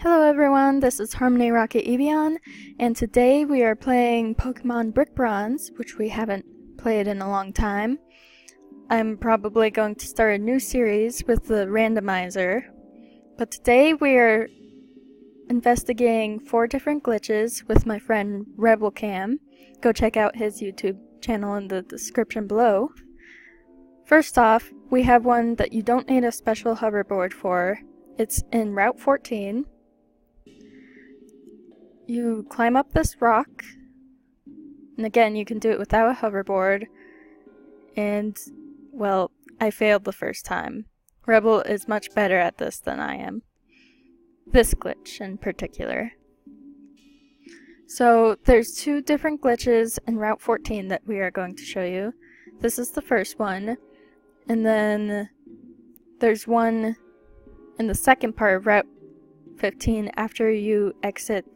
Hello everyone, this is Harmony Rocket Evian, and today we are playing Pokemon Brick Bronze, which we haven't played in a long time. I'm probably going to start a new series with the randomizer, but today we are investigating 4 different glitches with my friend RebelCam. Go check out his YouTube channel in the description below. First off, we have one that you don't need a special hoverboard for. It's in Route 14. You climb up this rock, and again, you can do it without a hoverboard, and, well, I failed the first time. Rebel is much better at this than I am. This glitch in particular. So, there's 2 different glitches in Route 14 that we are going to show you. This is the first one, and then there's one in the second part of Route 15 after you exit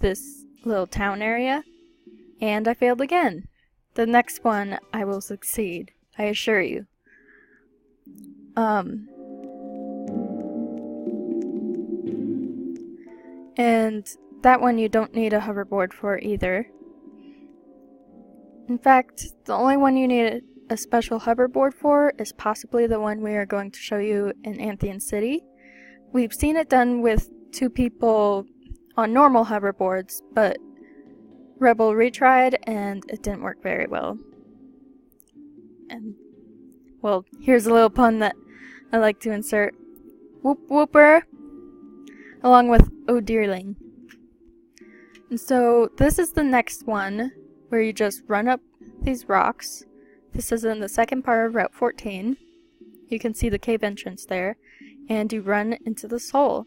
this little town area, and I failed again. The next one I will succeed, I assure you. And that one you don't need a hoverboard for either. In fact, the only one you need a special hoverboard for is possibly the one we are going to show you in Anthian City. We've seen it done with 2 people on normal hoverboards, but Rebel retried and it didn't work very well. And, well, here's a little pun that I like to insert. Whoop whooper! Along with oh dearling. And so, this is the next one, where you just run up these rocks. This is in the second part of Route 14. You can see the cave entrance there. And you run into the hole.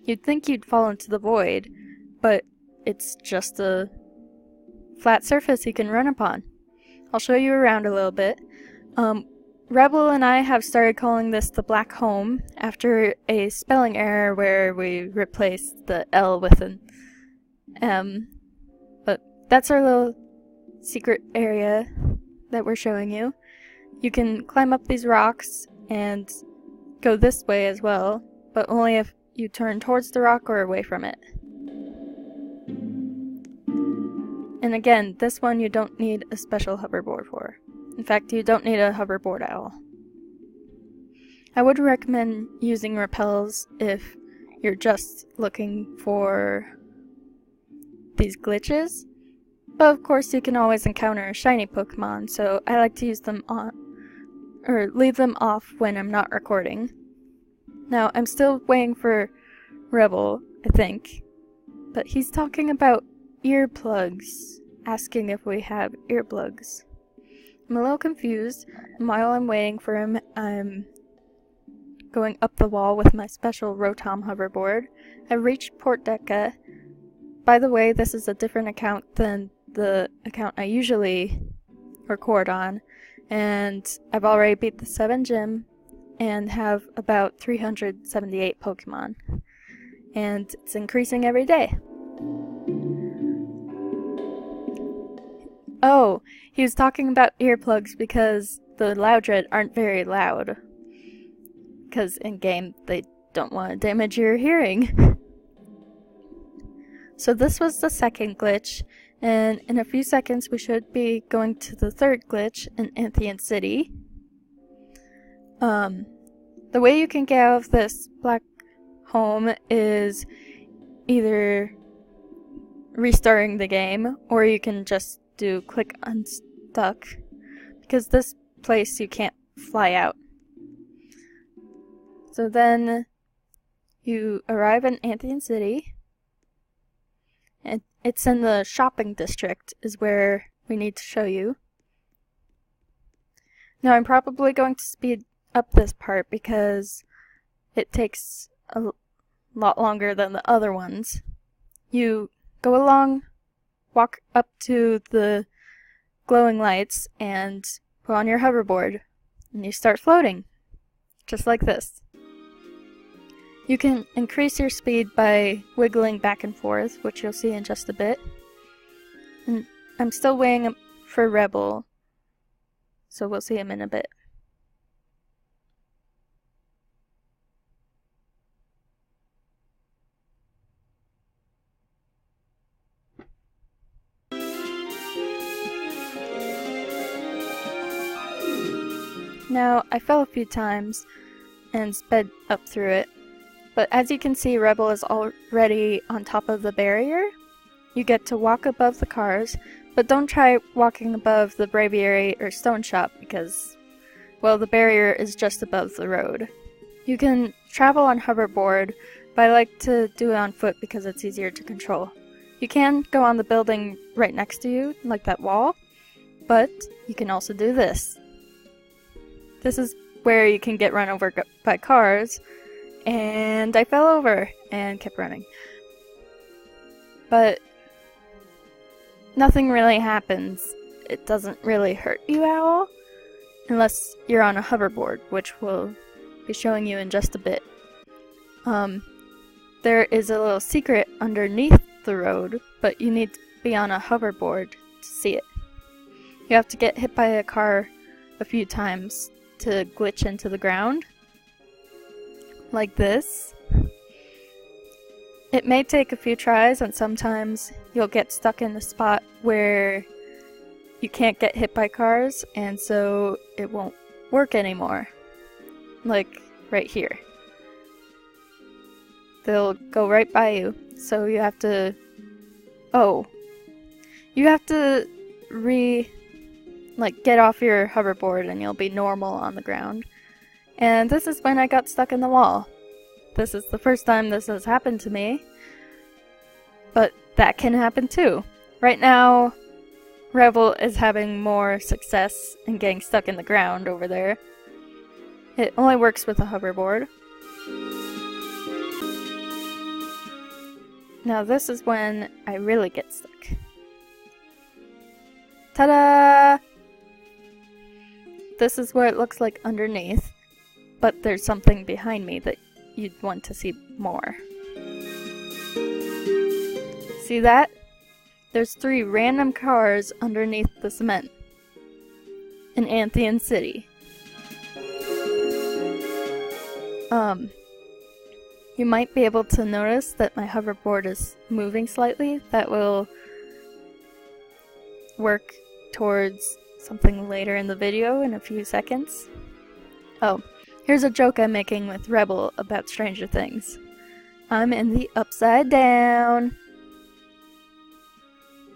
You'd think you'd fall into the void, but it's just a flat surface you can run upon. I'll show you around a little bit. Rebel and I have started calling this the Black Home after a spelling error where we replaced the L with an M. But that's our little secret area that we're showing you. You can climb up these rocks and go this way as well, but only if you turn towards the rock or away from it. And again, this one you don't need a special hoverboard for. In fact, you don't need a hoverboard at all. I would recommend using repels if you're just looking for these glitches, but of course you can always encounter a shiny Pokemon, so I like to use them on, or leave them off when I'm not recording. Now, I'm still waiting for Rebel, I think, but he's talking about earplugs, asking if we have earplugs. I'm a little confused, and while I'm waiting for him, I'm going up the wall with my special Rotom hoverboard. I've reached Port Deca. By the way, this is a different account than the account I usually record on, and I've already beat the 7 gym and have about 378 Pokemon. And it's increasing every day. Oh, he was talking about earplugs because the Loudred aren't very loud. Because in-game, they don't want to damage your hearing. So this was the second glitch, and in a few seconds we should be going to the third glitch in Anthian City. The way you can get out of this Black Home is either restarting the game, or you can just do click unstuck, because this place you can't fly out. So then you arrive in Anthian City, and it's in the shopping district is where we need to show you. Now I'm probably going to speed up this part because it takes a lot longer than the other ones. You go along, walk up to the glowing lights, and put on your hoverboard, and you start floating, just like this. You can increase your speed by wiggling back and forth, which you'll see in just a bit. And I'm still waiting for Rebel, so we'll see him in a bit. Now, I fell a few times and sped up through it, but as you can see, Rebel is already on top of the barrier. You get to walk above the cars, but don't try walking above the Braviary or Stone Shop because, well, the barrier is just above the road. You can travel on hoverboard, but I like to do it on foot because it's easier to control. You can go on the building right next to you, like that wall, but you can also do this. This is where you can get run over by cars, and I fell over and kept running. But nothing really happens. It doesn't really hurt you at all, unless you're on a hoverboard, which we'll be showing you in just a bit. There is a little secret underneath the road, but you need to be on a hoverboard to see it. You have to get hit by a car a few times to glitch into the ground, like this. It may take a few tries, and sometimes you'll get stuck in a spot where you can't get hit by cars, and so it won't work anymore. Like right here. They'll go right by you, so you have to... You have to get off your hoverboard and you'll be normal on the ground. And this is when I got stuck in the wall. This is the first time this has happened to me, but that can happen too. Right now, Rebel is having more success in getting stuck in the ground over there. It only works with a hoverboard. Now this is when I really get stuck. Ta-da! This is what it looks like underneath, but there's something behind me that you'd want to see more. See that? There's 3 random cars underneath the cement in Anthian City. You might be able to notice that my hoverboard is moving slightly. That will work towards something later in the video in a few seconds. Oh, here's a joke I'm making with Rebel about Stranger Things. I'm in the upside down.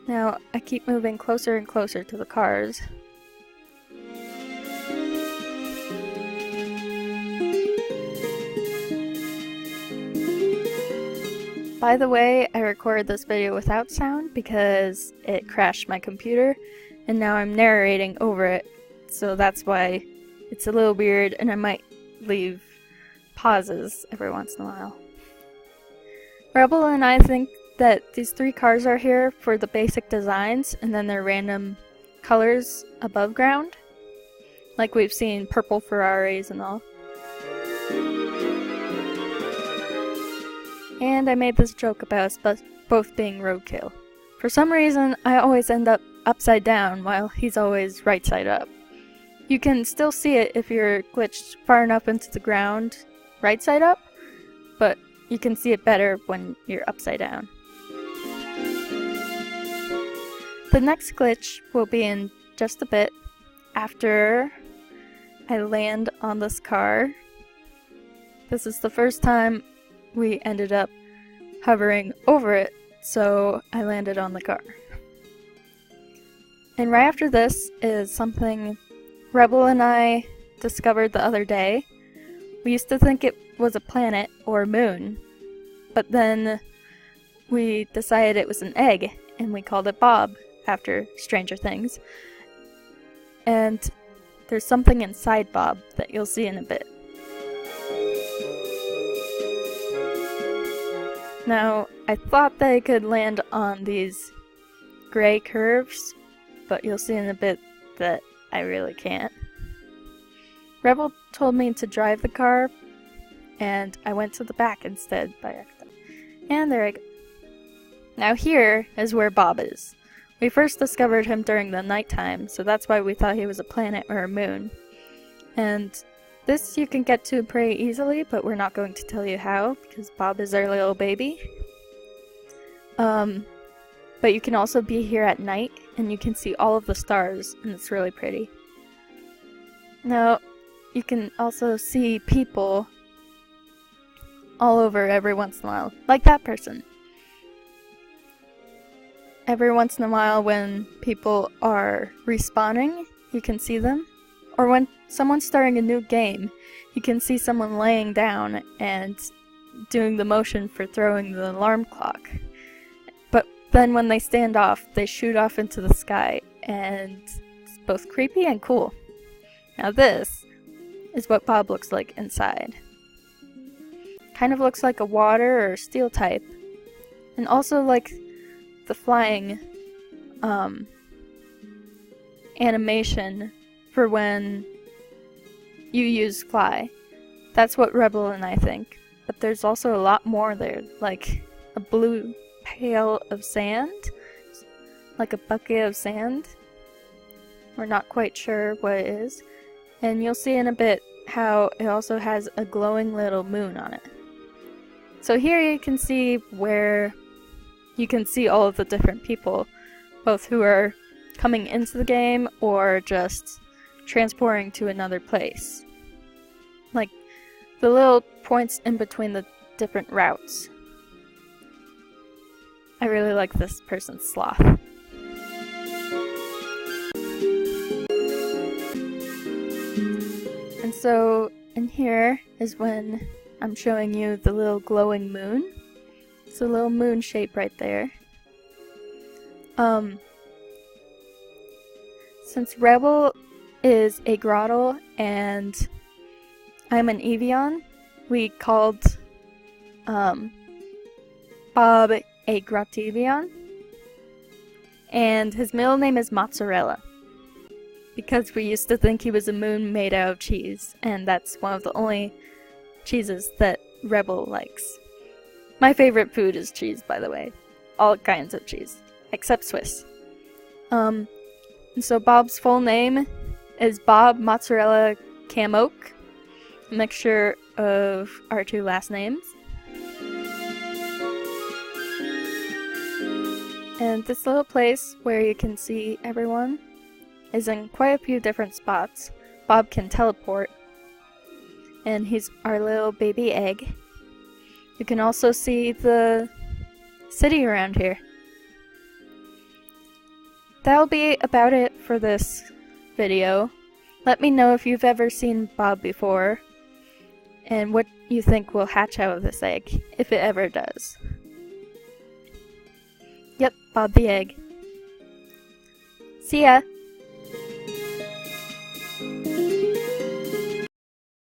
Now, I keep moving closer and closer to the cars. By the way, I recorded this video without sound because it crashed my computer, and now I'm narrating over it, so that's why it's a little weird, and I might leave pauses every once in a while. Rebel and I think that these 3 cars are here for the basic designs, and then they're random colors above ground, like we've seen purple Ferraris and all. And I made this joke about us both being roadkill. For some reason, I always end up upside down while he's always right side up. You can still see it if you're glitched far enough into the ground right side up, but you can see it better when you're upside down. The next glitch will be in just a bit after I land on this car. This is the first time we ended up hovering over it, so I landed on the car. And right after this is something Rebel and I discovered the other day. We used to think it was a planet or moon, but then we decided it was an egg, and we called it Bob after Stranger Things. And there's something inside Bob that you'll see in a bit. Now, I thought that I could land on these gray curves, but you'll see in a bit that I really can't. Rebel told me to drive the car, and I went to the back instead by accident. And there I go. Now here is where Bob is. We first discovered him during the nighttime, so that's why we thought he was a planet or a moon. And this you can get to pretty easily, but we're not going to tell you how, because Bob is our little baby. But you can also be here at night, and you can see all of the stars, and it's really pretty. Now, you can also see people all over every once in a while, like that person. Every once in a while when people are respawning, you can see them. Or when someone's starting a new game, you can see someone laying down and doing the motion for throwing the alarm clock. But then when they stand off, they shoot off into the sky, and it's both creepy and cool. Now this is what Bob looks like inside. Kind of looks like a water or steel type, and also like the flying animation for when you use fly. That's what Rebel and I think. But there's also a lot more there, like a blue pail of sand, like a bucket of sand. We're not quite sure what it is. And you'll see in a bit how it also has a glowing little moon on it. So here you can see where you can see all of the different people, both who are coming into the game or just transporting to another place. Like the little points in between the different routes. I really like this person's sloth. And so in here is when I'm showing you the little glowing moon. It's a little moon shape right there. Since Rebel is a Grottle and I'm an Evian, we called Bob a Grottivian, and his middle name is Mozzarella, because we used to think he was a moon made out of cheese, and that's one of the only cheeses that Rebel likes. My favorite food is cheese, by the way. All kinds of cheese, except Swiss. And so Bob's full name is Bob Mozzarella Camoke, a mixture of our two last names. And this little place where you can see everyone is in quite a few different spots. Bob can teleport, and he's our little baby egg. You can also see the city around here. That'll be about it for this video. Let me know if you've ever seen Bob before, and what you think will hatch out of this egg, if it ever does. Yep, Bob the egg. See ya!